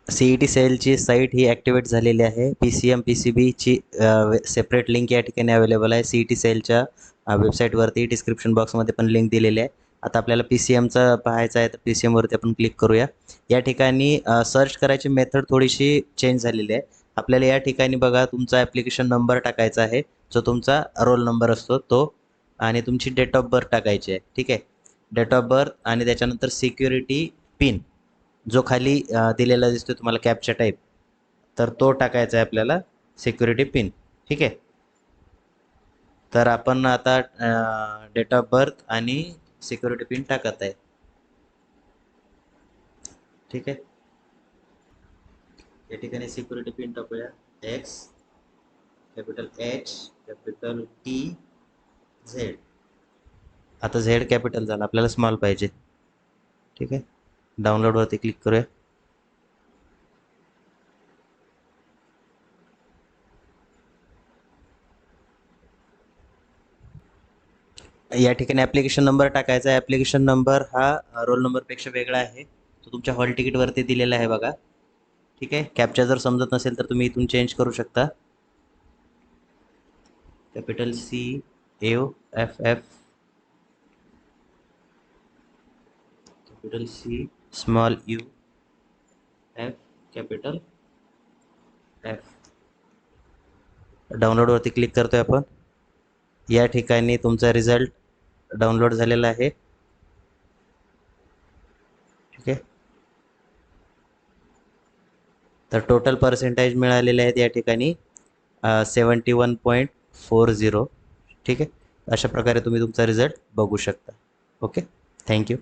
CET सेलची site ही activate झालेली आहे. PCM PCBची सेपरेट लिंक या ठिकाणी अवेलेबल आहे. CET सेलच्या वेबसाईटवरती डिस्क्रिप्शन बॉक्समध्ये पण लिंक दिलेली आहे. आता आपल्याला PCMचं पाहायचं आहे तर PCMवरती आपण क्लिक करूया. या ठिकाणी सर्च करायची मेथड थोडीशी चेंज झालेली आहे. आपल्याला या ठिकाणी बघा तुमचा ॲप्लिकेशन नंबर टाकायचा आहे, जो तुमचा रोल नंबर असतो तो, आणि तुमची डेट ऑफ बर्थ टाकायची आहे. ठीक आहे, डेट ऑफ बर्थ आणि त्याच्यानंतर सिक्युरिटी पिन जो खाली दिलेला दिसतो तुम्हाला कॅपचा टाईप, तर तो टाकायचा आहे आपल्याला, सिक्युरिटी पिन. ठीक आहे, तर आपण आता डेट ऑफ बर्थ आणि सिक्युरिटी पिन टाकत आहे. ठीक आहे, या ठिकाणी सिक्युरिटी पिन टाकूया. X, capital H, capital T, Z. आता झेड कॅपिटल झाला, आपल्याला स्मॉल पाहिजे. ठीक आहे, डाउनलोडवरती क्लिक करूया. या ठिकाणी ॲप्लिकेशन नंबर टाकायचा आहे. ॲप्लिकेशन नंबर हा रोल नंबरपेक्षा वेगळा आहे, तो तुमच्या हॉल तिकीटवरती दिलेला आहे बघा. ठीक आहे, कॅप्चा जर समजत नसेल तर तुम्ही इथून चेंज करू शकता. Capital CAFF, capital C, small U, F, capital F. डाउनलोडवरती क्लिक करतोय आपण. या ठिकाणी तुमचा रिझल्ट डाउनलोड झालेला आहे. ठीक आहे, तर टोटल पर्सेंटेज मिळालेले आहेत या ठिकाणी 71.40. ठीक आहे, अशा प्रकारे तुम्ही तुमचा रिझल्ट बघू शकता. Okay, thank you.